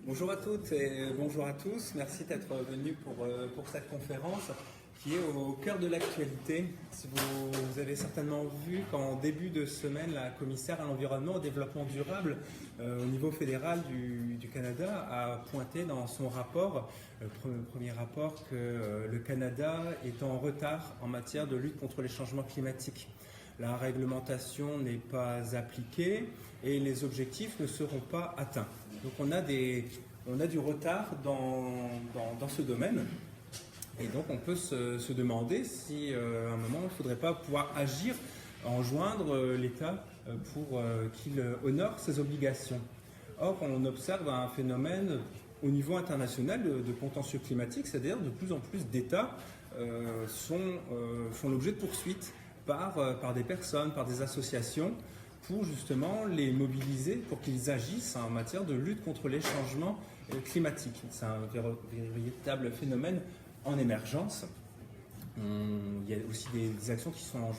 Bonjour à toutes et bonjour à tous. Merci d'être venus pour cette conférence qui est au cœur de l'actualité. Vous avez certainement vu qu'en début de semaine, la commissaire à l'environnement et au développement durable au niveau fédéral du Canada a pointé dans son rapport, le premier rapport, que le Canada est en retard en matière de lutte contre les changements climatiques. La réglementation n'est pas appliquée et les objectifs ne seront pas atteints. Donc on a du retard dans ce domaine. Et donc on peut se demander si à un moment il ne faudrait pas pouvoir agir, enjoindre l'État pour qu'il honore ses obligations. Or on observe un phénomène au niveau international de contentieux climatique, c'est-à-dire de plus en plus d'États font l'objet de poursuites par des personnes, par des associations, pour justement les mobiliser, pour qu'ils agissent en matière de lutte contre les changements climatiques. C'est un véritable phénomène en émergence. Il y a aussi des actions qui sont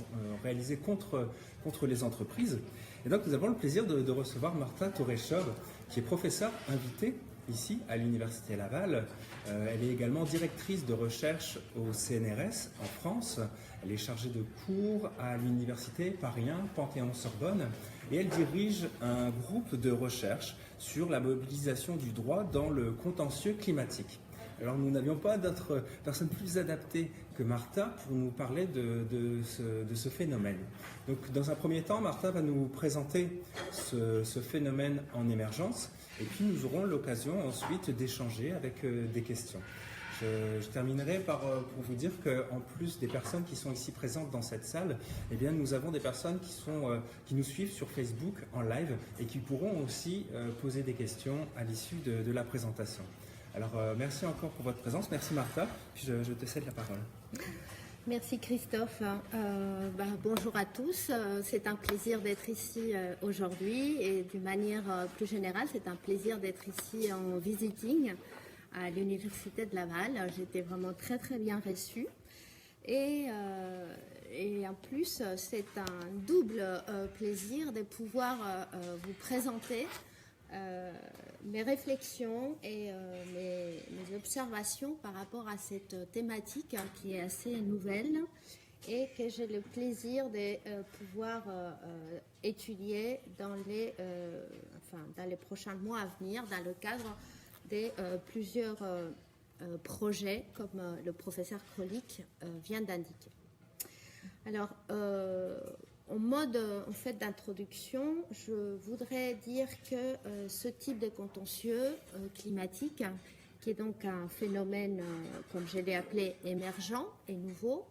réalisées contre les entreprises. Et donc nous avons le plaisir de recevoir Martha Toreshov, qui est professeure invitée ici à l'Université Laval. Elle est également directrice de recherche au CNRS en France. Elle est chargée de cours à l'Université Paris 1 Panthéon-Sorbonne et elle dirige un groupe de recherche sur la mobilisation du droit dans le contentieux climatique. Alors nous n'avions pas d'autre personne plus adaptée que Martha pour nous parler de ce phénomène. Donc dans un premier temps, Martha va nous présenter ce phénomène en émergence et puis nous aurons l'occasion ensuite d'échanger avec des questions. Je terminerai pour vous dire qu'en plus des personnes qui sont ici présentes dans cette salle, eh bien, nous avons des personnes qui nous suivent sur Facebook en live et qui pourront aussi poser des questions à l'issue de la présentation. Alors, merci encore pour votre présence. Merci Martha. Puis je te cède la parole. Merci Christophe. Bonjour à tous. C'est un plaisir d'être ici aujourd'hui et d'une manière plus générale, c'est un plaisir d'être ici en visiting à l'Université de Laval. J'ai été vraiment très très bien reçue. Et en plus, c'est un double plaisir de pouvoir vous présenter mes réflexions et mes observations par rapport à cette thématique qui est assez nouvelle et que j'ai le plaisir de pouvoir étudier dans les prochains mois à venir dans le cadre de plusieurs projets comme le professeur Krolik vient d'indiquer. Alors, en mode d'introduction, je voudrais dire que ce type de contentieux climatique, qui est donc un phénomène, comme je l'ai appelé, émergent et nouveau,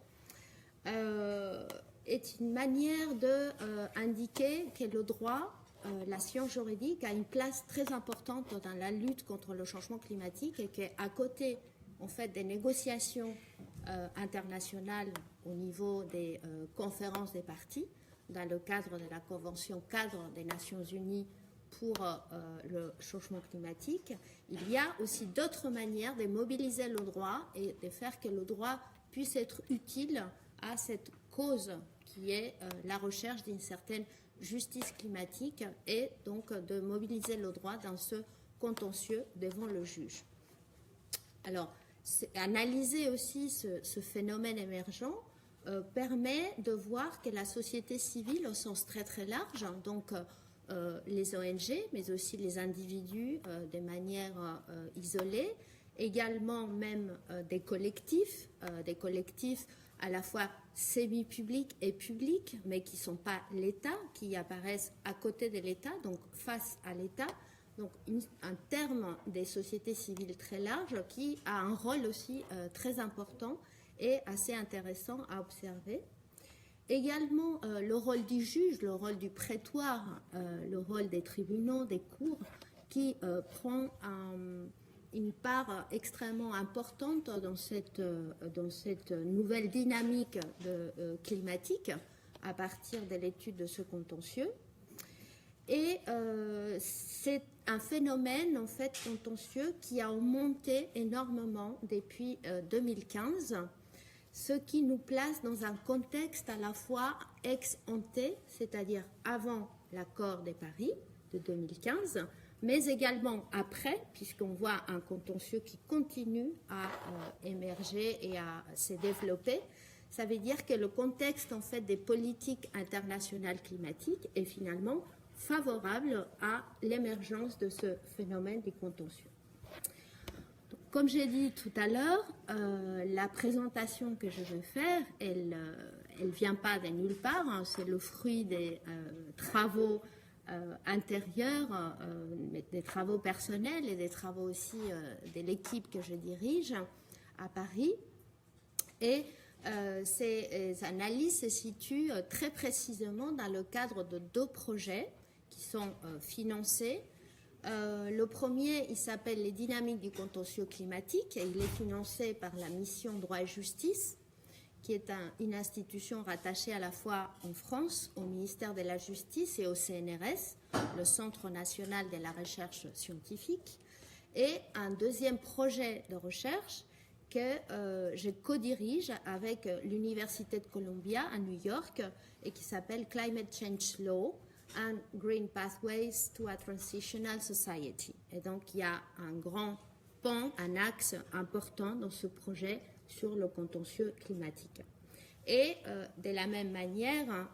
est une manière d'indiquer que le droit, la science juridique, a une place très importante dans la lutte contre le changement climatique et qu'à côté des négociations internationales au niveau des conférences des parties, dans le cadre de la Convention cadre des Nations Unies pour le changement climatique, il y a aussi d'autres manières de mobiliser le droit et de faire que le droit puisse être utile à cette cause qui est la recherche d'une certaine justice climatique et donc de mobiliser le droit dans ce contentieux devant le juge. Alors, analyser aussi ce phénomène émergent permet de voir que la société civile au sens très très large, donc les ONG, mais aussi les individus de manière isolée, également même des collectifs à la fois semi-publics et publics, mais qui ne sont pas l'État, qui apparaissent à côté de l'État, donc face à l'État. Donc un terme des sociétés civiles très large qui a un rôle aussi très important et assez intéressant à observer. Également le rôle du juge, le rôle du prétoire, le rôle des tribunaux, des cours, qui prend une part extrêmement importante dans cette nouvelle dynamique climatique à partir de l'étude de ce contentieux. Et c'est un phénomène contentieux qui a augmenté énormément depuis 2015, ce qui nous place dans un contexte à la fois ex ante, c'est-à-dire avant l'accord de Paris de 2015, mais également après, puisqu'on voit un contentieux qui continue à émerger et à se développer. Ça veut dire que le contexte en fait des politiques internationales climatiques est finalement favorable à l'émergence de ce phénomène des contentieux. Donc, comme j'ai dit tout à l'heure, la présentation que je vais faire, elle vient pas de nulle part, hein, c'est le fruit des travaux intérieurs, des travaux personnels et des travaux aussi de l'équipe que je dirige à Paris. Et ces analyses se situent très précisément dans le cadre de 2 projets qui sont financés. Le premier, il s'appelle les dynamiques du contentieux climatique et il est financé par la mission Droit et Justice, qui est une institution rattachée à la fois en France, au ministère de la Justice et au CNRS, le Centre national de la recherche scientifique, et un deuxième projet de recherche que je co-dirige avec l'Université de Columbia à New York et qui s'appelle Climate Change Law and Green Pathways to a Transitional Society. Et donc, il y a un grand pan, un axe important dans ce projet sur le contentieux climatique. Et de la même manière,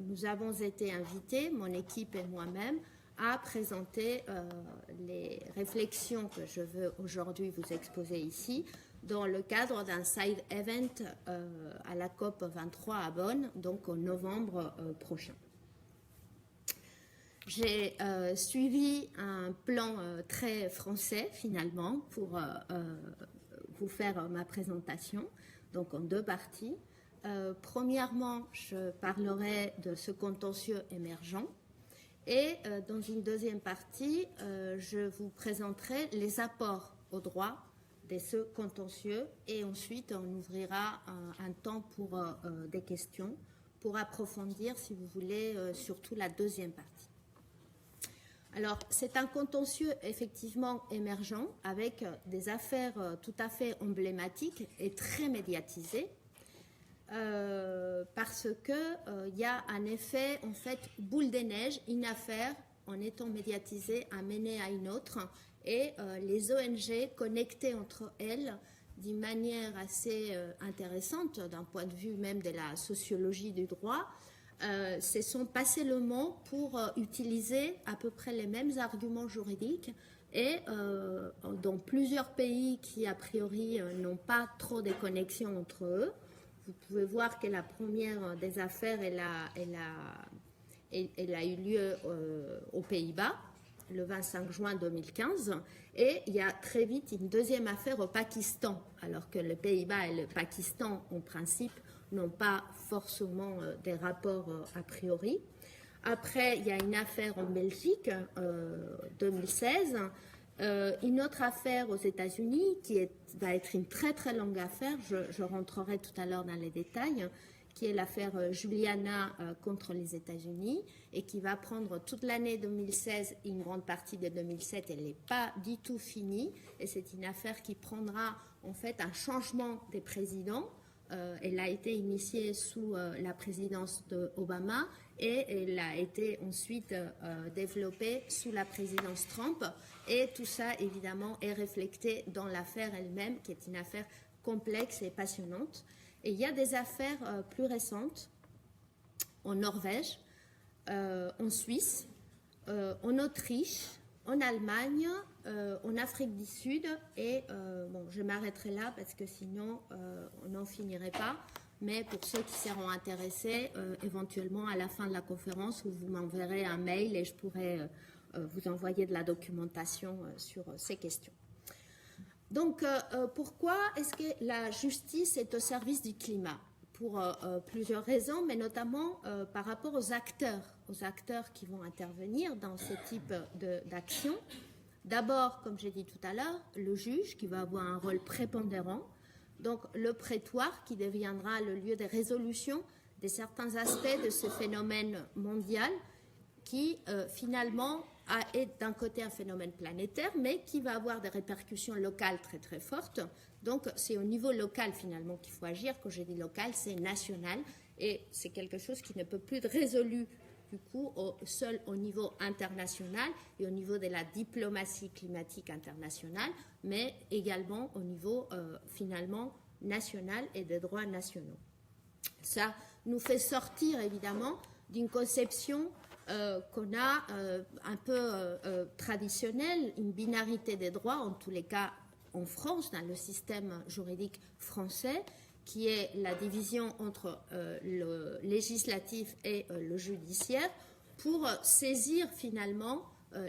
nous avons été invités, mon équipe et moi-même, à présenter les réflexions que je veux aujourd'hui vous exposer ici dans le cadre d'un side event à la COP 23 à Bonn, donc en novembre prochain. J'ai suivi un plan très français finalement pour vous faire ma présentation, donc en 2 parties. Premièrement, je parlerai de ce contentieux émergent et dans une deuxième partie, je vous présenterai les apports au droit de ce contentieux et ensuite on ouvrira un temps pour des questions pour approfondir, si vous voulez, surtout la deuxième partie. Alors, c'est un contentieux effectivement émergent avec des affaires tout à fait emblématiques et très médiatisées parce qu'il y a un effet, en fait, boule de neige, une affaire en étant médiatisée amenée à une autre et les ONG connectées entre elles d'une manière assez intéressante d'un point de vue même de la sociologie du droit, se sont passés le mot pour utiliser à peu près les mêmes arguments juridiques et dans plusieurs pays qui a priori n'ont pas trop de connexions entre eux. Vous pouvez voir que la première des affaires elle a eu lieu aux Pays-Bas le 25 juin 2015 et il y a très vite une deuxième affaire au Pakistan alors que les Pays-Bas et le Pakistan en principe n'ont pas forcément des rapports a priori. Après, il y a une affaire en Belgique, 2016, une autre affaire aux États-Unis qui va être une très très longue affaire, je rentrerai tout à l'heure dans les détails, qui est l'affaire Juliana contre les États-Unis et qui va prendre toute l'année 2016 et une grande partie de 2017. Elle n'est pas du tout finie et c'est une affaire qui prendra en fait un changement des présidents. Elle a été initiée sous la présidence d'Obama et elle a été ensuite développée sous la présidence Trump. Et tout ça, évidemment, est reflété dans l'affaire elle-même, qui est une affaire complexe et passionnante. Et il y a des affaires plus récentes en Norvège, en Suisse, en Autriche, en Allemagne, en Afrique du Sud et bon, je m'arrêterai là parce que sinon on n'en finirait pas, mais pour ceux qui seront intéressés, éventuellement à la fin de la conférence, vous m'enverrez un mail et je pourrai vous envoyer de la documentation sur ces questions. Donc, pourquoi est-ce que la justice est au service du climat? Pour plusieurs raisons, mais notamment par rapport aux acteurs qui vont intervenir dans ce type d'action. D'abord, comme j'ai dit tout à l'heure, le juge qui va avoir un rôle prépondérant, donc le prétoire qui deviendra le lieu de résolution de certains aspects de ce phénomène mondial qui finalement est d'un côté un phénomène planétaire, mais qui va avoir des répercussions locales très très fortes. Donc c'est au niveau local finalement qu'il faut agir. Quand je dis local, c'est national et c'est quelque chose qui ne peut plus être résolu du coup seul au niveau international et au niveau de la diplomatie climatique internationale, mais également au niveau finalement national et des droits nationaux. Ça nous fait sortir évidemment d'une conception qu'on a un peu traditionnelle, une binarité des droits, en tous les cas en France, dans le système juridique français, qui est la division entre le législatif et le judiciaire, pour saisir finalement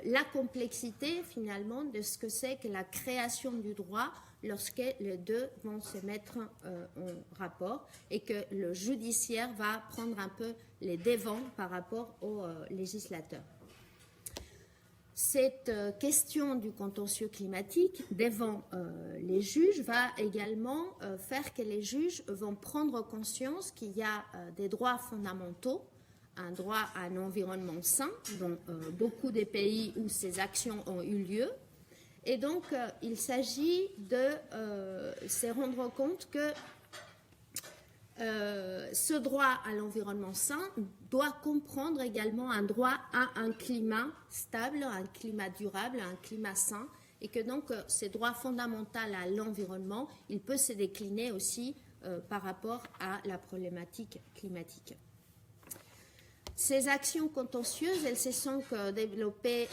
la complexité finalement de ce que c'est que la création du droit lorsque les deux vont se mettre en rapport et que le judiciaire va prendre un peu les devants par rapport au législateur. Cette question du contentieux climatique devant les juges va également faire que les juges vont prendre conscience qu'il y a des droits fondamentaux, un droit à un environnement sain dans beaucoup des pays où ces actions ont eu lieu. Et donc, il s'agit de se rendre compte que ce droit à l'environnement sain doit comprendre également un droit à un climat stable, un climat durable, un climat sain, et que donc ce droit fondamental à l'environnement, il peut se décliner aussi par rapport à la problématique climatique. Ces actions contentieuses, elles se sont développées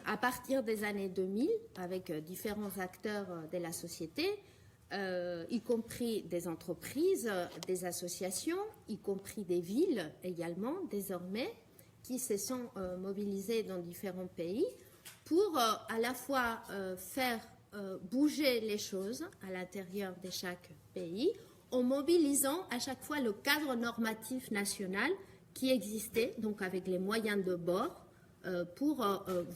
à partir des années 2000 avec différents acteurs de la société, y compris des entreprises, des associations, y compris des villes également désormais, qui se sont mobilisées dans différents pays pour à la fois faire bouger les choses à l'intérieur de chaque pays en mobilisant à chaque fois le cadre normatif national qui existait, donc avec les moyens de bord, pour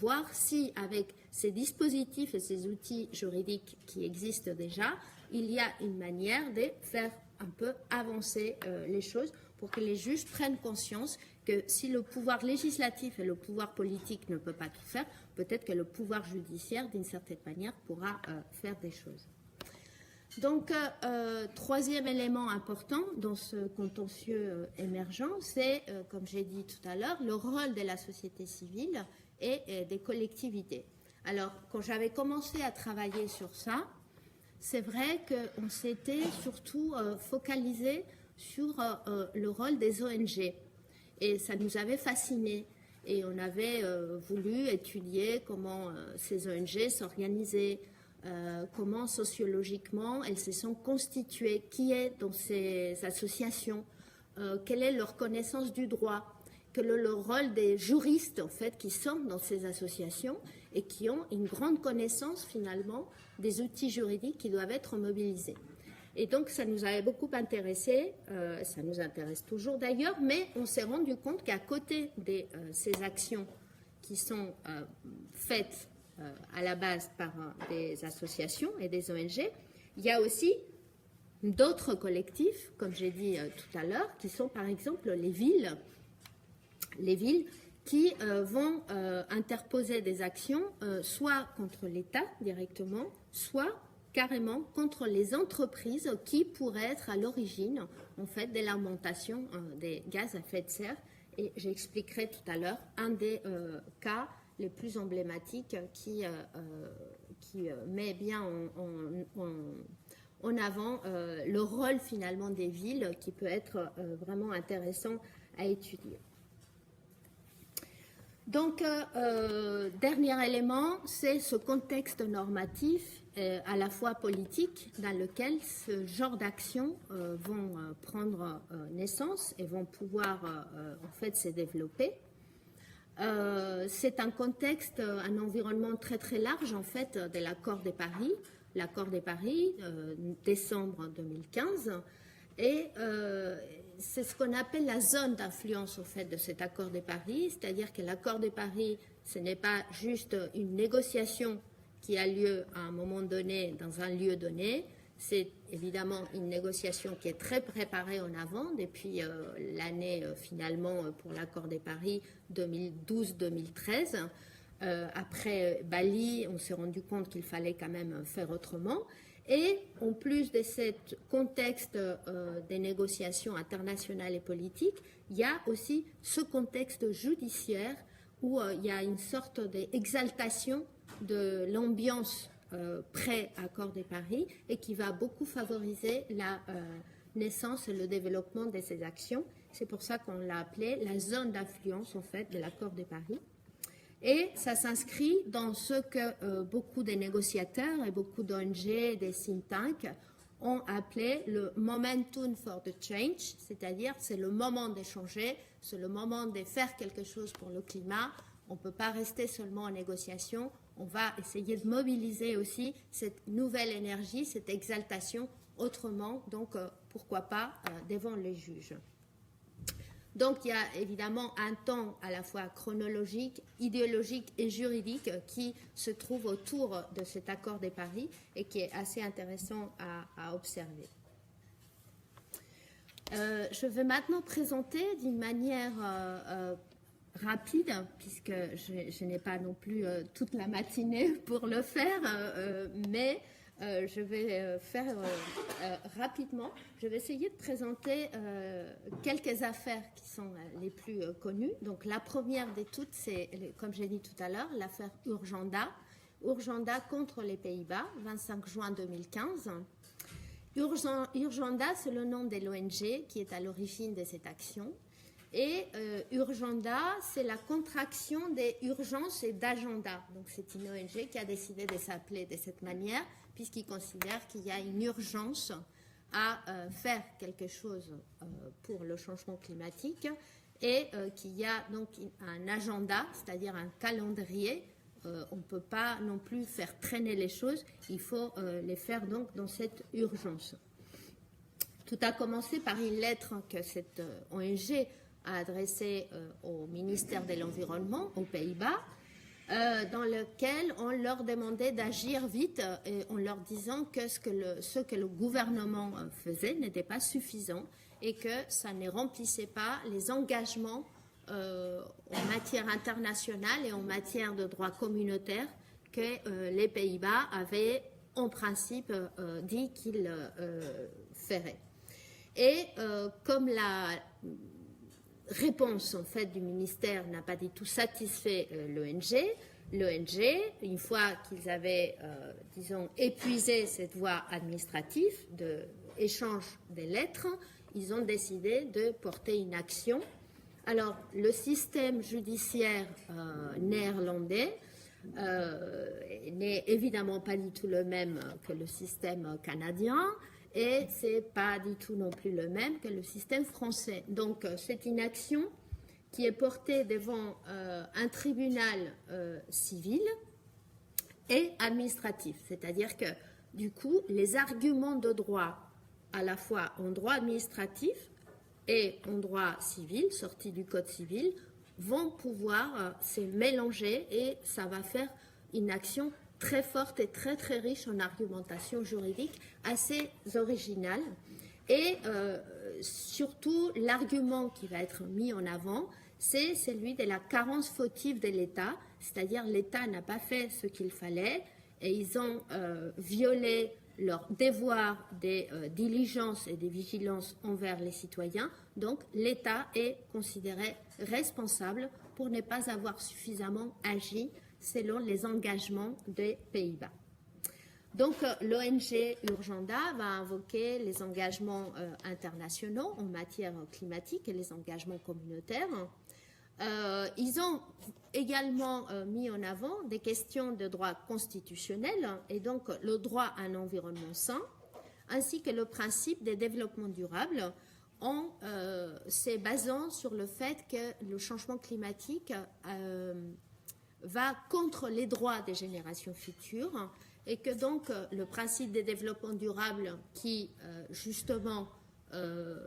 voir si avec ces dispositifs et ces outils juridiques qui existent déjà, il y a une manière de faire un peu avancer les choses pour que les juges prennent conscience que si le pouvoir législatif et le pouvoir politique ne peuvent pas tout faire, peut-être que le pouvoir judiciaire, d'une certaine manière, pourra faire des choses. Donc, troisième élément important dans ce contentieux émergent, c'est, comme j'ai dit tout à l'heure, le rôle de la société civile et des collectivités. Alors, quand j'avais commencé à travailler sur ça, c'est vrai qu'on s'était surtout focalisé sur le rôle des ONG. Et ça nous avait fascinés. Et on avait voulu étudier comment ces ONG s'organisaient, comment sociologiquement elles se sont constituées, qui est dans ces associations, quelle est leur connaissance du droit, quel est le rôle des juristes en fait qui sont dans ces associations et qui ont une grande connaissance finalement des outils juridiques qui doivent être mobilisés. Et donc ça nous avait beaucoup intéressé, ça nous intéresse toujours d'ailleurs, mais on s'est rendu compte qu'à côté de ces actions qui sont faites à la base par des associations et des ONG, il y a aussi d'autres collectifs, comme j'ai dit tout à l'heure, qui sont par exemple les villes qui vont interposer des actions soit contre l'État directement, soit carrément contre les entreprises qui pourraient être à l'origine en fait de l'augmentation des gaz à effet de serre. Et j'expliquerai tout à l'heure un des cas les plus emblématiques qui met bien en avant le rôle finalement des villes qui peut être vraiment intéressant à étudier. Donc, dernier élément, c'est ce contexte normatif à la fois politique dans lequel ce genre d'actions vont prendre naissance et vont pouvoir en fait se développer. C'est un contexte, un environnement très très large en fait de l'accord de Paris. L'accord de Paris, décembre 2015, et c'est ce qu'on appelle la zone d'influence au fait de cet accord de Paris, c'est-à-dire que l'accord de Paris, ce n'est pas juste une négociation qui a lieu à un moment donné dans un lieu donné, c'est évidemment une négociation qui est très préparée en avant depuis l'année finalement pour l'accord de Paris 2012-2013. Après Bali, on s'est rendu compte qu'il fallait quand même faire autrement. Et en plus de ce contexte des négociations internationales et politiques, il y a aussi ce contexte judiciaire où il y a une sorte d'exaltation de l'ambiance pré-accord de Paris et qui va beaucoup favoriser la naissance et le développement de ces actions. C'est pour ça qu'on l'a appelé la zone d'influence en fait de l'accord de Paris. Et ça s'inscrit dans ce que beaucoup de négociateurs et beaucoup d'ONG et des think tanks ont appelé le momentum for the change, c'est-à-dire c'est le moment d'échanger, c'est le moment de faire quelque chose pour le climat. On ne peut pas rester seulement en négociation, on va essayer de mobiliser aussi cette nouvelle énergie, cette exaltation autrement, donc pourquoi pas devant les juges. Donc il y a évidemment un temps à la fois chronologique, idéologique et juridique qui se trouve autour de cet accord de Paris et qui est assez intéressant à observer. Je vais maintenant présenter d'une manière rapide, puisque je n'ai pas non plus toute la matinée pour le faire, mais je vais faire rapidement. Je vais essayer de présenter quelques affaires qui sont les plus connues. Donc la première de toutes, c'est, comme j'ai dit tout à l'heure, l'affaire Urgenda. Urgenda contre les Pays-Bas, 25 juin 2015. Urgenda, c'est le nom de l'ONG qui est à l'origine de cette action. Et Urgenda, c'est la contraction des urgences et d'agenda. Donc c'est une ONG qui a décidé de s'appeler de cette manière, puisqu'il considère qu'il y a une urgence à faire quelque chose pour le changement climatique et qu'il y a donc un agenda, c'est-à-dire un calendrier. On ne peut pas non plus faire traîner les choses, il faut les faire donc dans cette urgence. Tout a commencé par une lettre que cette ONG a adressée au ministère de l'Environnement aux Pays-Bas, dans lequel on leur demandait d'agir vite en leur disant que ce que le gouvernement faisait n'était pas suffisant et que ça ne remplissait pas les engagements en matière internationale et en matière de droit communautaire que les Pays-Bas avaient en principe dit qu'ils feraient. Et comme la réponse en fait du ministère n'a pas du tout satisfait l'ONG, une fois qu'ils avaient, disons, épuisé cette voie administrative d'échange des lettres, ils ont décidé de porter une action. Alors, le système judiciaire néerlandais n'est évidemment pas du tout le même que le système canadien et c'est pas du tout non plus le même que le système français. Donc, c'est une action qui est portée devant un tribunal civil et administratif. C'est-à-dire que, du coup, les arguments de droit, à la fois en droit administratif et en droit civil, sortis du Code civil, vont pouvoir se mélanger et ça va faire une action très forte et très très riche en argumentation juridique, assez originale. Et surtout, l'argument qui va être mis en avant, c'est celui de la carence fautive de l'État, c'est-à-dire l'État n'a pas fait ce qu'il fallait et ils ont violé leur devoir de diligence et de vigilance envers les citoyens. Donc, l'État est considéré responsable pour ne pas avoir suffisamment agi selon les engagements des Pays-Bas. Donc, l'ONG Urgenda va invoquer les engagements internationaux en matière climatique et les engagements communautaires. Ils ont également mis en avant des questions de droit constitutionnel et donc le droit à un environnement sain, ainsi que le principe de développement durable en se basant sur le fait que le changement climatique va contre les droits des générations futures et que donc le principe de développement durable qui justement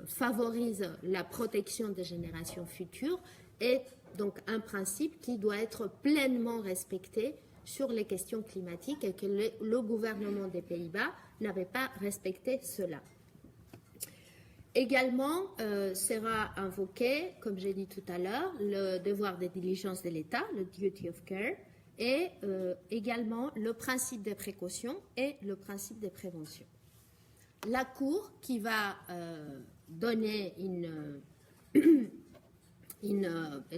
favorise la protection des générations futures est donc un principe qui doit être pleinement respecté sur les questions climatiques et que le gouvernement des Pays-Bas n'avait pas respecté cela. Également sera invoqué, comme j'ai dit tout à l'heure, le devoir de diligence de l'État, le duty of care, et également le principe des précautions et le principe des préventions. La Cour qui va donner elle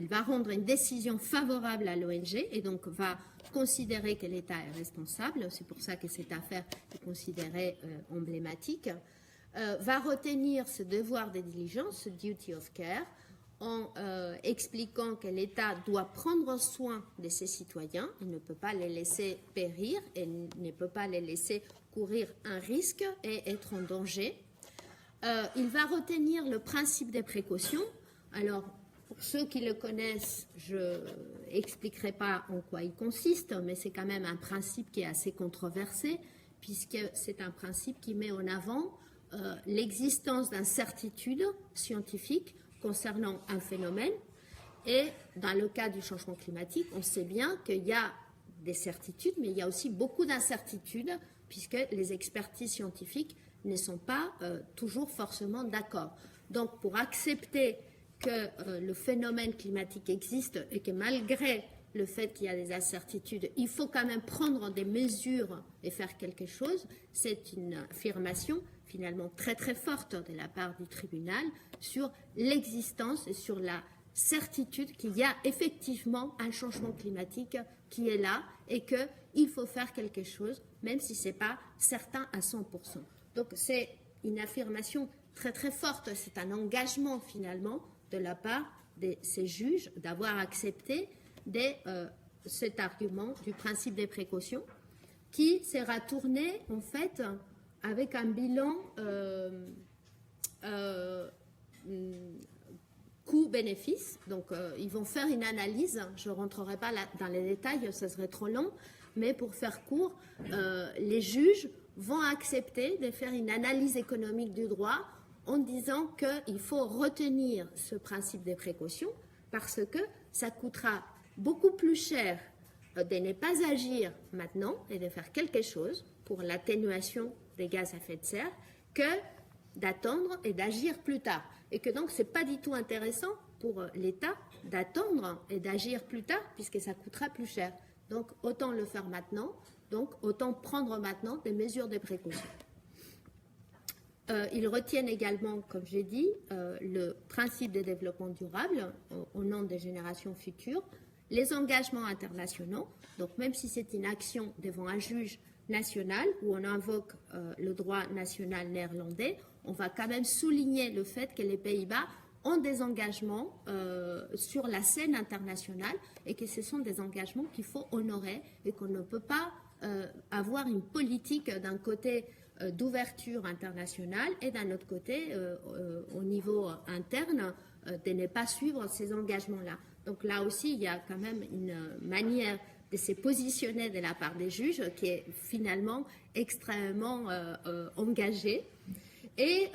va rendre une décision favorable à l'ONG et donc va considérer que l'État est responsable, c'est pour ça que cette affaire est considérée emblématique, va retenir ce devoir de diligence, ce duty of care, en expliquant que l'État doit prendre soin de ses citoyens, il ne peut pas les laisser périr, et ne peut pas les laisser courir un risque et être en danger. Il va retenir le principe des précautions. Alors, pour ceux qui le connaissent, je n'expliquerai pas en quoi il consiste, mais c'est quand même un principe qui est assez controversé, puisque c'est un principe qui met en avant l'existence d'incertitudes scientifiques concernant un phénomène. Et dans le cas du changement climatique, on sait bien qu'il y a des certitudes, mais il y a aussi beaucoup d'incertitudes, puisque les expertises scientifiques ne sont pas toujours forcément d'accord. Donc, pour accepter que le phénomène climatique existe et que malgré le fait qu'il y a des incertitudes, il faut quand même prendre des mesures et faire quelque chose, c'est une affirmation finalement très très forte de la part du tribunal sur l'existence et sur la certitude qu'il y a effectivement un changement climatique qui est là et qu'il faut faire quelque chose, même si ce n'est pas certain à 100%. Donc c'est une affirmation très très forte, c'est un engagement finalement de la part de ces juges d'avoir accepté cet argument du principe des précautions qui sera tourné en fait avec un bilan coût-bénéfice. Donc ils vont faire une analyse, je ne rentrerai pas dans les détails, ça serait trop long, mais pour faire court, les juges vont accepter de faire une analyse économique du droit en disant qu'il faut retenir ce principe des précautions parce que ça coûtera beaucoup plus cher de ne pas agir maintenant et de faire quelque chose pour l'atténuation des gaz à effet de serre que d'attendre et d'agir plus tard. Et que donc, ce n'est pas du tout intéressant pour l'État d'attendre et d'agir plus tard puisque ça coûtera plus cher. Donc, autant le faire maintenant, donc autant prendre maintenant des mesures de précaution. Ils retiennent également, comme j'ai dit, le principe de développement durable au nom des générations futures, les engagements internationaux, donc même si c'est une action devant un juge national où on invoque le droit national néerlandais, on va quand même souligner le fait que les Pays-Bas ont des engagements sur la scène internationale et que ce sont des engagements qu'il faut honorer et qu'on ne peut pas avoir une politique d'un côté d'ouverture internationale et d'un autre côté, au niveau interne, de ne pas suivre ces engagements-là. Donc là aussi, il y a quand même une manière de se positionner de la part des juges qui est finalement extrêmement engagée. Et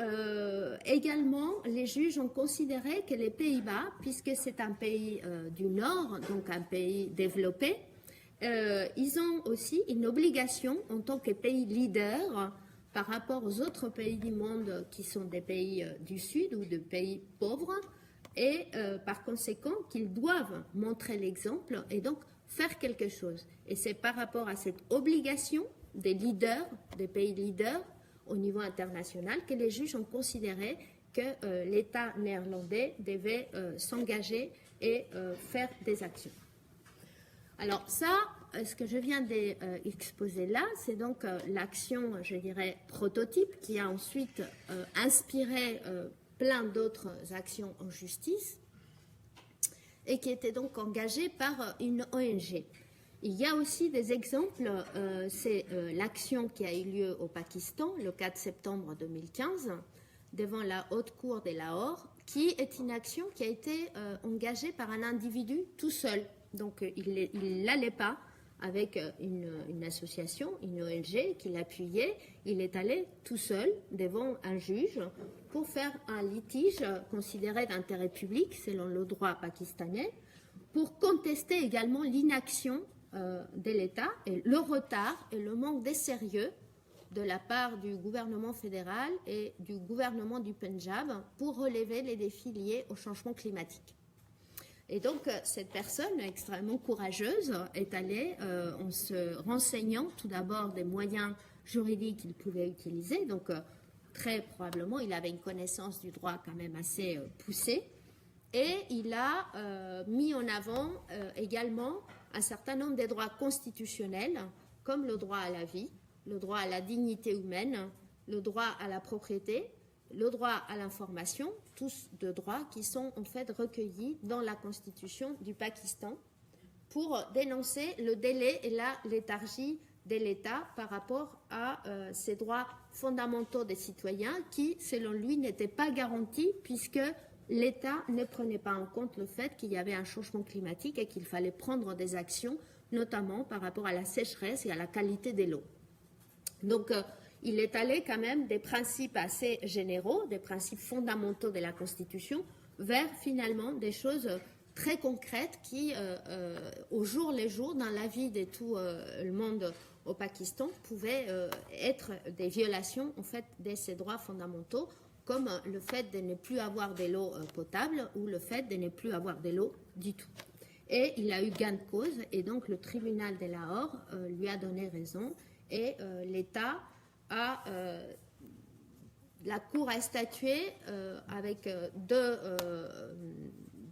également, les juges ont considéré que les Pays-Bas, puisque c'est un pays du Nord, donc un pays développé, ils ont aussi une obligation en tant que pays leader par rapport aux autres pays du monde qui sont des pays du Sud ou des pays pauvres et par conséquent qu'ils doivent montrer l'exemple et donc faire quelque chose. Et c'est par rapport à cette obligation des leaders, des pays leaders au niveau international que les juges ont considéré que l'État néerlandais devait s'engager et faire des actions. Alors ça, ce que je viens d'exposer là, c'est donc l'action, je dirais, prototype qui a ensuite inspiré plein d'autres actions en justice et qui était donc engagée par une ONG. Il y a aussi des exemples, c'est l'action qui a eu lieu au Pakistan le 4 septembre 2015 devant la Haute Cour de Lahore, qui est une action qui a été engagée par un individu tout seul. Donc il n'allait pas avec une association, une ONG qui l'appuyait, il est allé tout seul devant un juge pour faire un litige considéré d'intérêt public selon le droit pakistanais, pour contester également l'inaction de l'État et le retard et le manque de sérieux de la part du gouvernement fédéral et du gouvernement du Pendjab pour relever les défis liés au changement climatique. Et donc, cette personne extrêmement courageuse est allée, en se renseignant tout d'abord des moyens juridiques qu'il pouvait utiliser. Donc, très probablement, il avait une connaissance du droit quand même assez poussée. Et il a mis en avant également un certain nombre des droits constitutionnels, comme le droit à la vie, le droit à la dignité humaine, le droit à la propriété, le droit à l'information, tous de droits qui sont en fait recueillis dans la constitution du Pakistan pour dénoncer le délai et la léthargie de l'État par rapport à ces droits fondamentaux des citoyens qui, selon lui, n'étaient pas garantis puisque l'État ne prenait pas en compte le fait qu'il y avait un changement climatique et qu'il fallait prendre des actions, notamment par rapport à la sécheresse et à la qualité de l'eau. Donc, il est allé quand même des principes assez généraux, des principes fondamentaux de la Constitution, vers finalement des choses très concrètes qui, au jour le jour, dans la vie de tout le monde au Pakistan, pouvaient être des violations en fait de ces droits fondamentaux, comme le fait de ne plus avoir de l'eau potable ou le fait de ne plus avoir de l'eau du tout. Et il a eu gain de cause, et donc le tribunal de Lahore lui a donné raison, et l'État la Cour a statué avec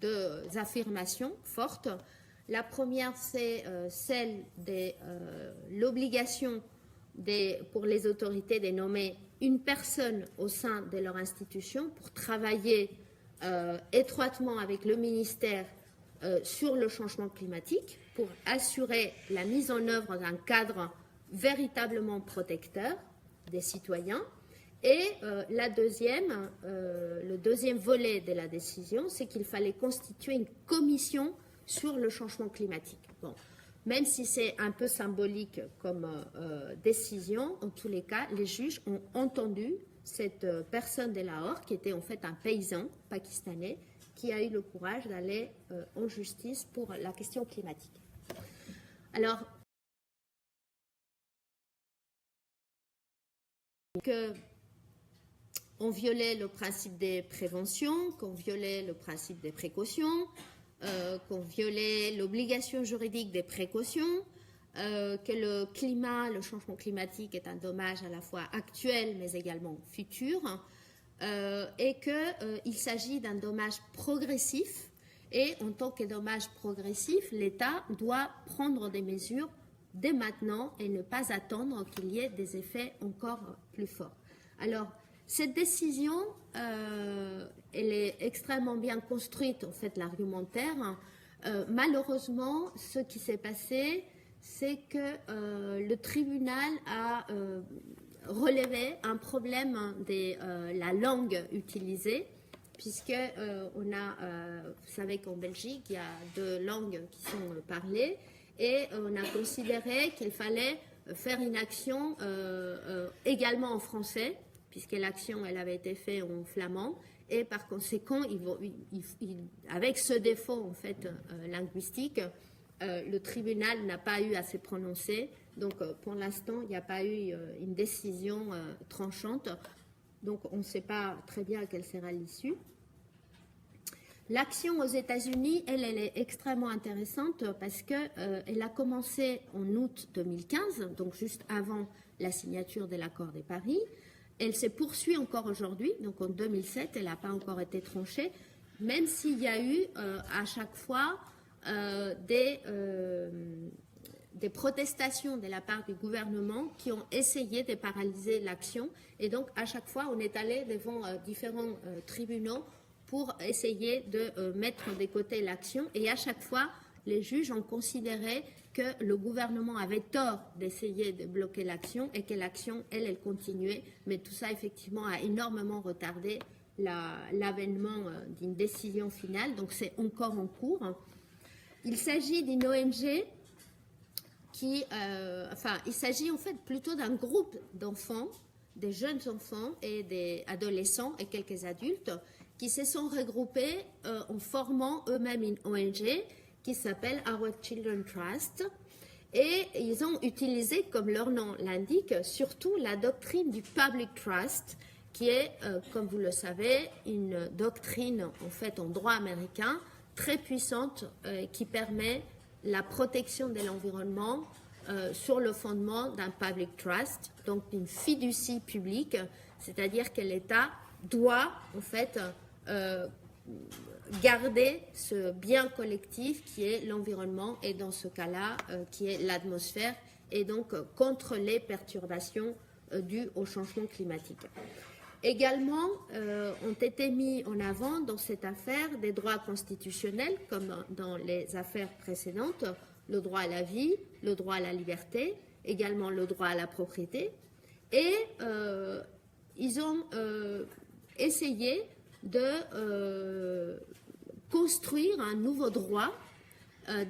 deux affirmations fortes. La première, c'est celle de l'obligation pour les autorités de nommer une personne au sein de leur institution pour travailler étroitement avec le ministère sur le changement climatique, pour assurer la mise en œuvre d'un cadre véritablement protecteur des citoyens. Et le deuxième volet de la décision, c'est qu'il fallait constituer une commission sur le changement climatique. Bon, même si c'est un peu symbolique comme décision, en tous les cas, les juges ont entendu cette personne de Lahore, qui était en fait un paysan pakistanais, qui a eu le courage d'aller en justice pour la question climatique. Alors, qu'on violait le principe des préventions, qu'on violait le principe des précautions, qu'on violait l'obligation juridique des précautions, que le climat, le changement climatique est un dommage à la fois actuel mais également futur, et qu'il s'agit d'un dommage progressif, et en tant que dommage progressif, l'État doit prendre des mesures dès maintenant et ne pas attendre qu'il y ait des effets encore plus forts. Alors, cette décision, elle est extrêmement bien construite, en fait, l'argumentaire. Malheureusement, ce qui s'est passé, c'est que le tribunal a relevé un problème de la langue utilisée, puisque vous savez qu'en Belgique, il y a 2 langues qui sont parlées, et on a considéré qu'il fallait faire une action également en français, puisque l'action elle avait été faite en flamand, et par conséquent, avec ce défaut en fait linguistique, le tribunal n'a pas eu à se prononcer. Donc pour l'instant, il n'y a pas eu une décision tranchante. Donc on ne sait pas très bien quelle sera l'issue. L'action aux États-Unis, elle est extrêmement intéressante parce qu'elle a commencé en août 2015, donc juste avant la signature de l'accord de Paris. Elle se poursuit encore aujourd'hui, donc en 2007, elle n'a pas encore été tranchée, même s'il y a eu à chaque fois des protestations de la part du gouvernement qui ont essayé de paralyser l'action. Et donc, à chaque fois, on est allé devant différents tribunaux pour essayer de mettre de côté l'action. Et à chaque fois, les juges ont considéré que le gouvernement avait tort d'essayer de bloquer l'action et que l'action, elle continuait. Mais tout ça, effectivement, a énormément retardé l'avènement d'une décision finale. Donc, c'est encore en cours. Il s'agit d'une ONG il s'agit en fait plutôt d'un groupe d'enfants, des jeunes enfants et des adolescents et quelques adultes qui se sont regroupés en formant eux-mêmes une ONG qui s'appelle Our Children Trust, et ils ont utilisé, comme leur nom l'indique, surtout la doctrine du Public Trust, qui est, comme vous le savez, une doctrine en fait en droit américain très puissante qui permet la protection de l'environnement sur le fondement d'un public trust, donc d'une fiducie publique, c'est-à-dire que l'État doit en fait garder ce bien collectif qui est l'environnement et dans ce cas-là qui est l'atmosphère et donc contre les perturbations dues au changement climatique. Également, ont été mis en avant dans cette affaire des droits constitutionnels, comme dans les affaires précédentes, le droit à la vie, le droit à la liberté, également le droit à la propriété. Et ils ont essayé de construire un nouveau droit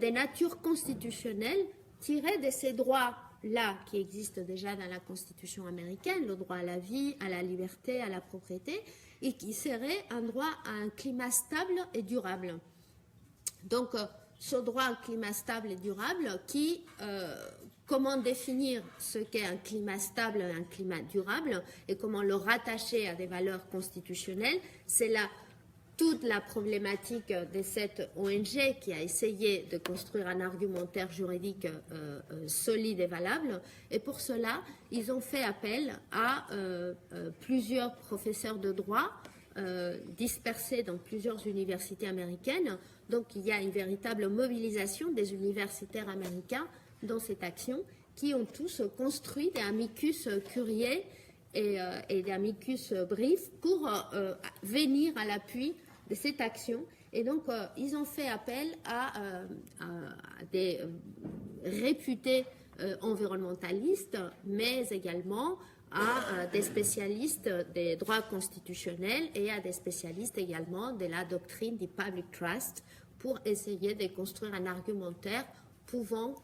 des natures constitutionnelles tiré de ces droits-là qui existent déjà dans la Constitution américaine, le droit à la vie, à la liberté, à la propriété, et qui serait un droit à un climat stable et durable. Donc, ce droit à un climat stable et durable comment définir ce qu'est un climat stable et un climat durable et comment le rattacher à des valeurs constitutionnelles, c'est là toute la problématique de cette ONG qui a essayé de construire un argumentaire juridique solide et valable. Et pour cela, ils ont fait appel à plusieurs professeurs de droit dispersés dans plusieurs universités américaines. Donc il y a une véritable mobilisation des universitaires américains dans cette action qui ont tous construit des amicus curiae et des amicus briefs pour venir à l'appui de cette action. Et donc, ils ont fait appel à des réputés environnementalistes, mais également à des spécialistes des droits constitutionnels et à des spécialistes également de la doctrine du public trust pour essayer de construire un argumentaire pouvant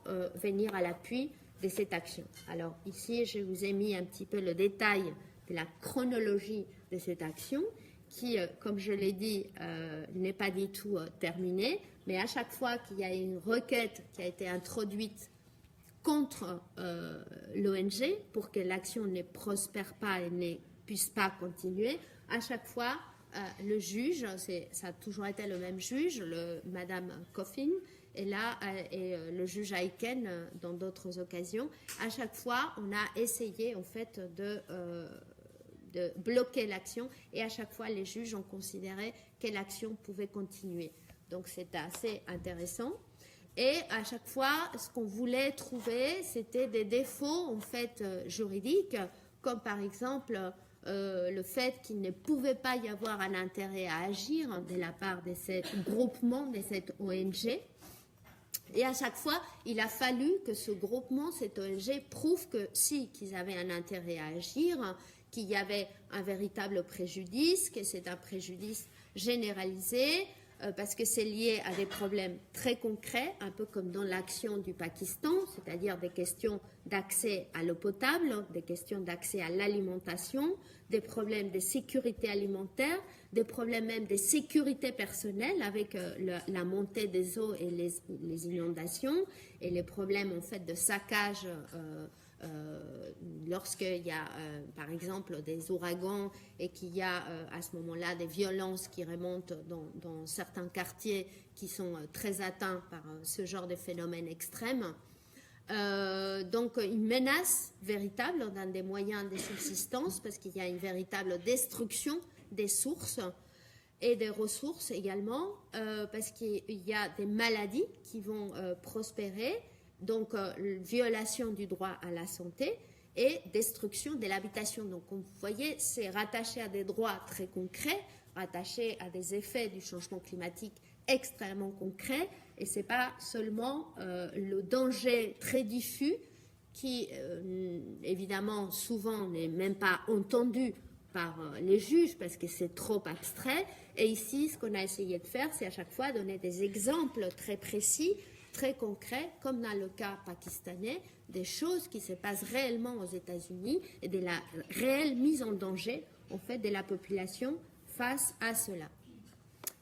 venir à l'appui de cette action. Alors ici, je vous ai mis un petit peu le détail de la chronologie de cette action qui, comme je l'ai dit, n'est pas du tout terminée, mais à chaque fois qu'il y a une requête qui a été introduite contre l'ONG pour que l'action ne prospère pas et ne puisse pas continuer, à chaque fois, le juge, ça a toujours été le même juge, Madame Coffin, et là, et le juge Aiken dans d'autres occasions, à chaque fois, on a essayé en fait de bloquer l'action et à chaque fois les juges ont considéré que l'action pouvait continuer. Donc c'est assez intéressant. Et à chaque fois, ce qu'on voulait trouver, c'était des défauts en fait juridiques, comme par exemple le fait qu'il ne pouvait pas y avoir un intérêt à agir de la part de ce groupement, de cette ONG. Et à chaque fois, il a fallu que ce groupement, cette ONG, prouve que si, qu'ils avaient un intérêt à agir, qu'il y avait un véritable préjudice, que c'est un préjudice généralisé, parce que c'est lié à des problèmes très concrets, un peu comme dans l'action du Pakistan, c'est-à-dire des questions d'accès à l'eau potable, des questions d'accès à l'alimentation, des problèmes de sécurité alimentaire, des problèmes même de sécurité personnelle avec la montée des eaux et les inondations, et les problèmes en fait de saccage lorsqu'il y a par exemple des ouragans et qu'il y a à ce moment-là des violences qui remontent dans certains quartiers qui sont très atteints par ce genre de phénomènes extrêmes. Donc une menace véritable dans des moyens de subsistance parce qu'il y a une véritable destruction des sources et des ressources également parce qu'il y a des maladies qui vont prospérer. Donc, violation du droit à la santé et destruction de l'habitation. Donc, vous voyez, c'est rattaché à des droits très concrets, rattaché à des effets du changement climatique extrêmement concrets. Et ce n'est pas seulement le danger très diffus qui, évidemment, souvent n'est même pas entendu par les juges parce que c'est trop abstrait. Et ici, ce qu'on a essayé de faire, c'est à chaque fois donner des exemples très précis, très concret, comme dans le cas pakistanais, des choses qui se passent réellement aux États-Unis et de la réelle mise en danger en fait, de la population face à cela.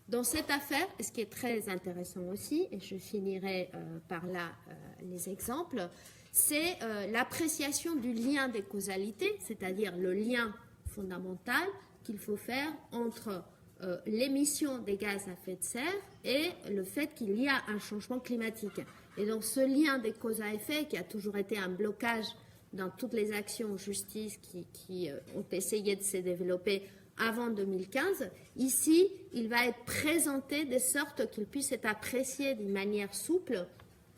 Dans cette affaire, ce qui est très intéressant aussi, et je finirai par là les exemples, c'est l'appréciation du lien des causalités, c'est-à-dire le lien fondamental qu'il faut faire entre l'émission des gaz à effet de serre et le fait qu'il y a un changement climatique. Et donc ce lien des causes à effet qui a toujours été un blocage dans toutes les actions en justice qui ont essayé de se développer avant 2015, ici, il va être présenté de sorte qu'il puisse être apprécié d'une manière souple,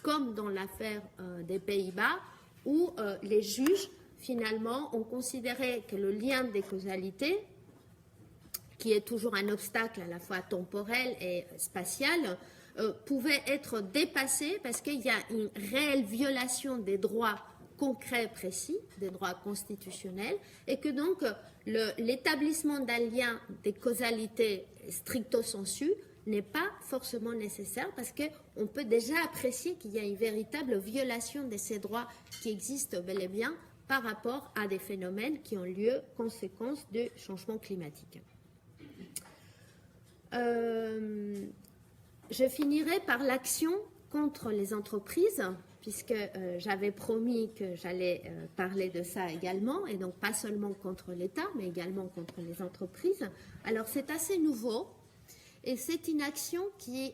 comme dans l'affaire des Pays-Bas, où les juges, finalement, ont considéré que le lien des causalités, qui est toujours un obstacle à la fois temporel et spatial, pouvait être dépassé parce qu'il y a une réelle violation des droits concrets précis, des droits constitutionnels, et que donc l'établissement d'un lien des causalités stricto sensu n'est pas forcément nécessaire parce qu'on peut déjà apprécier qu'il y a une véritable violation de ces droits qui existent bel et bien par rapport à des phénomènes qui ont lieu conséquence du changement climatique. Je finirai par l'action contre les entreprises, puisque j'avais promis que j'allais parler de ça également, et donc pas seulement contre l'État, mais également contre les entreprises. Alors c'est assez nouveau, et c'est une action qui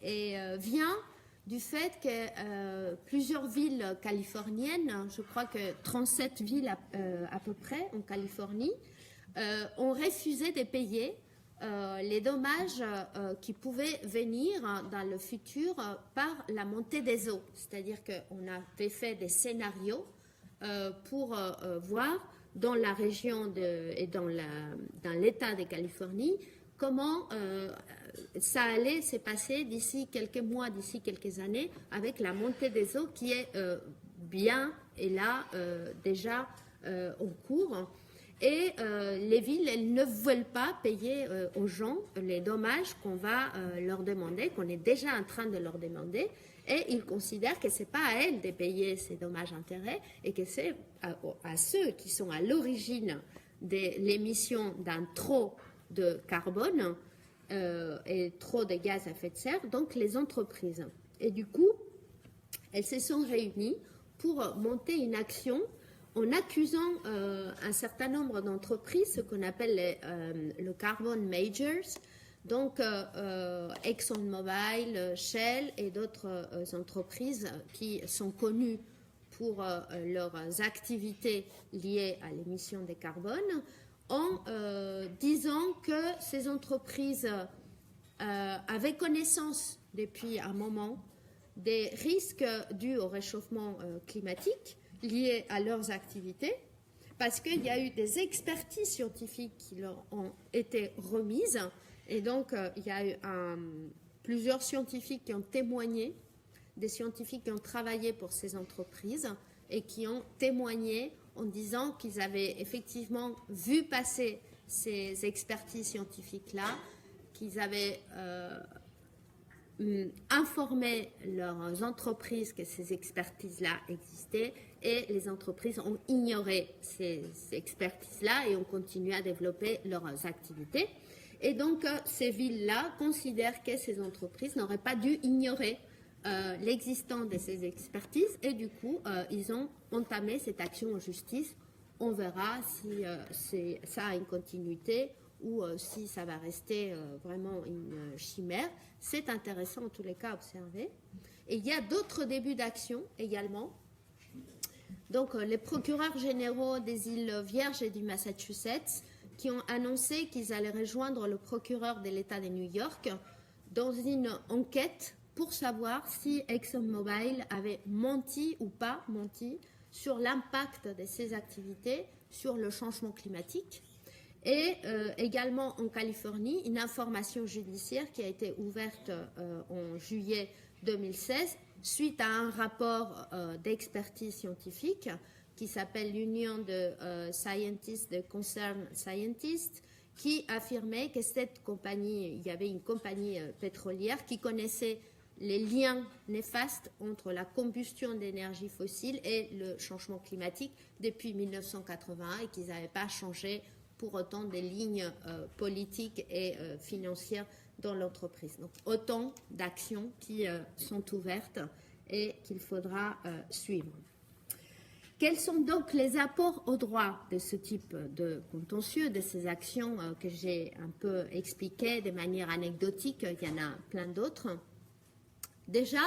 vient du fait que plusieurs villes californiennes, je crois que 37 villes à peu près en Californie, ont refusé de payer les dommages qui pouvaient venir dans le futur par la montée des eaux. C'est-à-dire qu'on avait fait des scénarios pour voir dans la région et dans l'État de Californie comment ça allait se passer d'ici quelques mois, d'ici quelques années, avec la montée des eaux qui est bien et là déjà en cours. Et les villes, elles ne veulent pas payer aux gens les dommages qu'on va leur demander, qu'on est déjà en train de leur demander. Et ils considèrent que ce n'est pas à elles de payer ces dommages-intérêts et que c'est à ceux qui sont à l'origine de l'émission d'un trop de carbone et trop de gaz à effet de serre, donc les entreprises. Et du coup, elles se sont réunies pour monter une action en accusant un certain nombre d'entreprises, ce qu'on appelle le Carbon Majors, donc ExxonMobil, Shell et d'autres entreprises qui sont connues pour leurs activités liées à l'émission de carbone, en disant que ces entreprises avaient connaissance depuis un moment des risques dus au réchauffement climatique liées à leurs activités, parce qu'il y a eu des expertises scientifiques qui leur ont été remises, et donc il y a eu plusieurs scientifiques qui ont témoigné, des scientifiques qui ont travaillé pour ces entreprises et qui ont témoigné en disant qu'ils avaient effectivement vu passer ces expertises scientifiques-là, qu'ils avaient informé leurs entreprises que ces expertises-là existaient, et les entreprises ont ignoré ces expertises-là et ont continué à développer leurs activités. Et donc, ces villes-là considèrent que ces entreprises n'auraient pas dû ignorer l'existence de ces expertises, et du coup, ils ont entamé cette action en justice. On verra si ça a une continuité ou si ça va rester vraiment une chimère. C'est intéressant en tous les cas à observer. Et il y a d'autres débuts d'action également. Donc, les procureurs généraux des îles Vierges et du Massachusetts qui ont annoncé qu'ils allaient rejoindre le procureur de l'État de New York dans une enquête pour savoir si ExxonMobil avait menti ou pas menti sur l'impact de ses activités sur le changement climatique. Et également en Californie, une information judiciaire qui a été ouverte en juillet 2016 suite à un rapport d'expertise scientifique qui s'appelle l'Union de Scientists, de Concerned Scientists, qui affirmait que cette compagnie, il y avait une compagnie pétrolière qui connaissait les liens néfastes entre la combustion d'énergie fossile et le changement climatique depuis 1981 et qu'ils n'avaient pas changé pour autant des lignes politiques et financières dans l'entreprise. Donc autant d'actions qui sont ouvertes et qu'il faudra suivre. Quels sont donc les apports au droit de ce type de contentieux, de ces actions que j'ai un peu expliquées de manière anecdotique? Il y en a plein d'autres. Déjà,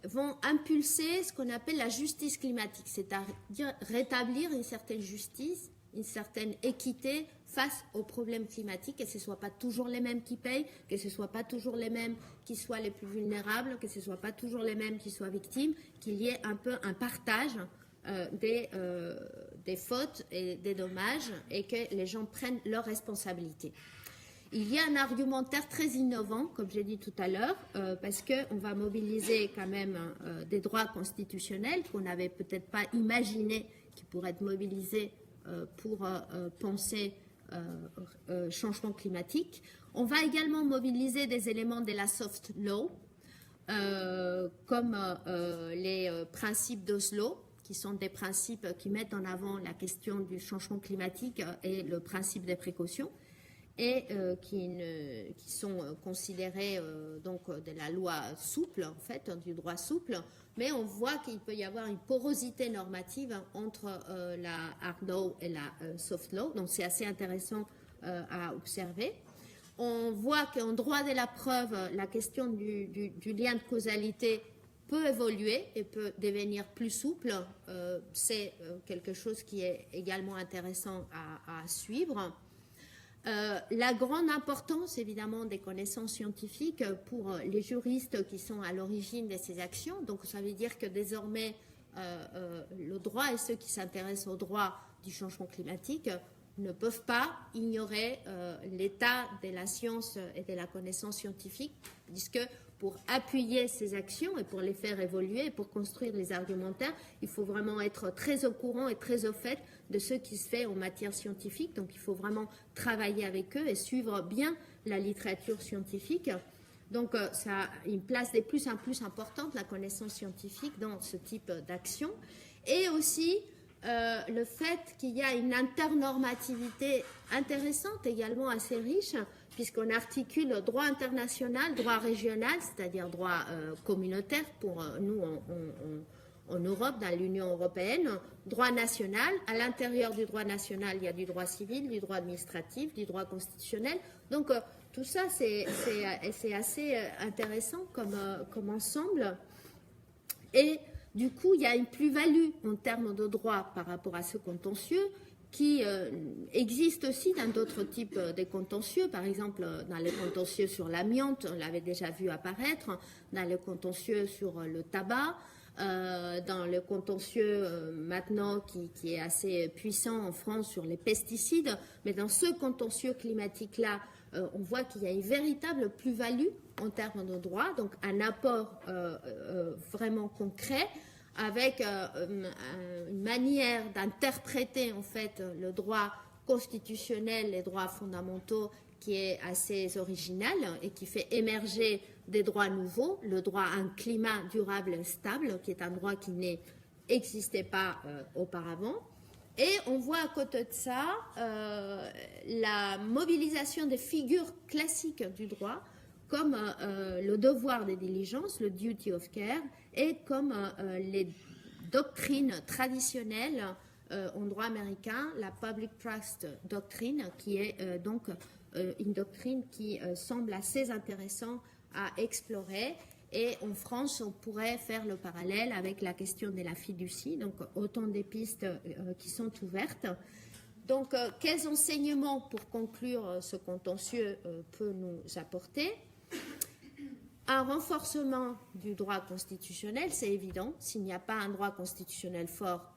vont impulser ce qu'on appelle la justice climatique, c'est-à-dire rétablir une certaine justice, une certaine équité face aux problèmes climatiques, que ce ne soient pas toujours les mêmes qui payent, que ce ne soient pas toujours les mêmes qui soient les plus vulnérables, que ce ne soient pas toujours les mêmes qui soient victimes, qu'il y ait un peu un partage des fautes et des dommages et que les gens prennent leurs responsabilités. Il y a un argumentaire très innovant, comme j'ai dit tout à l'heure, parce qu'on va mobiliser quand même des droits constitutionnels qu'on n'avait peut-être pas imaginé qui pourraient être mobilisés pour penser changement climatique. On va également mobiliser des éléments de la soft law, comme les principes d'Oslo, qui sont des principes qui mettent en avant la question du changement climatique et le principe des précautions, et qui sont considérés donc de la loi souple, en fait, du droit souple, mais on voit qu'il peut y avoir une porosité normative entre la hard law et la soft law, donc c'est assez intéressant à observer. On voit qu'en droit de la preuve, la question du lien de causalité peut évoluer et peut devenir plus souple. C'est quelque chose qui est également intéressant à suivre. La grande importance, évidemment, des connaissances scientifiques pour les juristes qui sont à l'origine de ces actions. Donc, ça veut dire que désormais, le droit et ceux qui s'intéressent au droit du changement climatique ne peuvent pas ignorer l'état de la science et de la connaissance scientifique, puisque pour appuyer ces actions et pour les faire évoluer, et pour construire les argumentaires, il faut vraiment être très au courant et très au fait de ce qui se fait en matière scientifique. Donc, il faut vraiment travailler avec eux et suivre bien la littérature scientifique. Donc, ça a une place de plus en plus importante, la connaissance scientifique, dans ce type d'action. Et aussi, le fait qu'il y a une internormativité intéressante, également assez riche, puisqu'on articule droit international, droit régional, c'est-à-dire droit communautaire pour nous en Europe, dans l'Union européenne, droit national. À l'intérieur du droit national, il y a du droit civil, du droit administratif, du droit constitutionnel. Donc, tout ça, c'est assez intéressant comme ensemble. Et du coup, il y a une plus-value en termes de droit par rapport à ce contentieux qui existe aussi dans d'autres types de contentieux, par exemple dans les contentieux sur l'amiante, on l'avait déjà vu apparaître, dans le contentieux sur le tabac, dans le contentieux maintenant qui est assez puissant en France sur les pesticides, mais dans ce contentieux climatique-là, on voit qu'il y a une véritable plus-value en termes de droit, donc un apport vraiment concret, avec une manière d'interpréter en fait le droit constitutionnel, les droits fondamentaux qui est assez original et qui fait émerger des droits nouveaux, le droit à un climat durable et stable, qui est un droit qui n'existait pas auparavant. Et on voit à côté de ça la mobilisation des figures classiques du droit, comme le devoir de diligence, le duty of care, et comme les doctrines traditionnelles en droit américain, la public trust doctrine, qui est donc une doctrine qui semble assez intéressante à explorer. Et en France, on pourrait faire le parallèle avec la question de la fiducie, donc autant des pistes qui sont ouvertes. Donc, quels enseignements, pour conclure ce contentieux, peut nous apporter ? Un renforcement du droit constitutionnel, c'est évident. S'il n'y a pas un droit constitutionnel fort,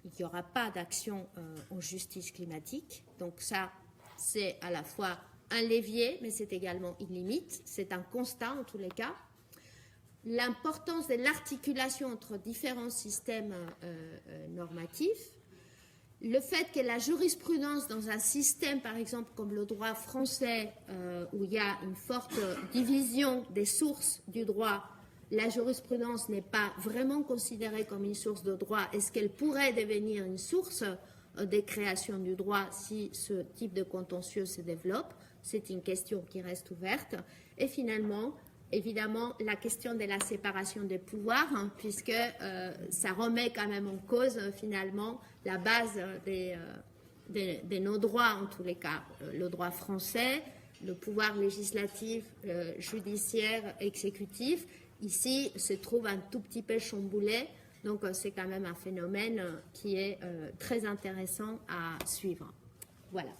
il n'y aura pas d'action en justice climatique. Donc ça, c'est à la fois un levier, mais c'est également une limite. C'est un constat en tous les cas. L'importance de l'articulation entre différents systèmes normatifs. Le fait que la jurisprudence dans un système, par exemple, comme le droit français, où il y a une forte division des sources du droit, la jurisprudence n'est pas vraiment considérée comme une source de droit. Est-ce qu'elle pourrait devenir une source des créations du droit si ce type de contentieux se développe? C'est une question qui reste ouverte. Et finalement, évidemment la question de la séparation des pouvoirs, hein, puisque ça remet quand même en cause finalement la base de nos droits, en tous les cas, le droit français, le pouvoir législatif, judiciaire, exécutif. Ici se trouve un tout petit peu chamboulé, donc c'est quand même un phénomène qui est très intéressant à suivre. Voilà.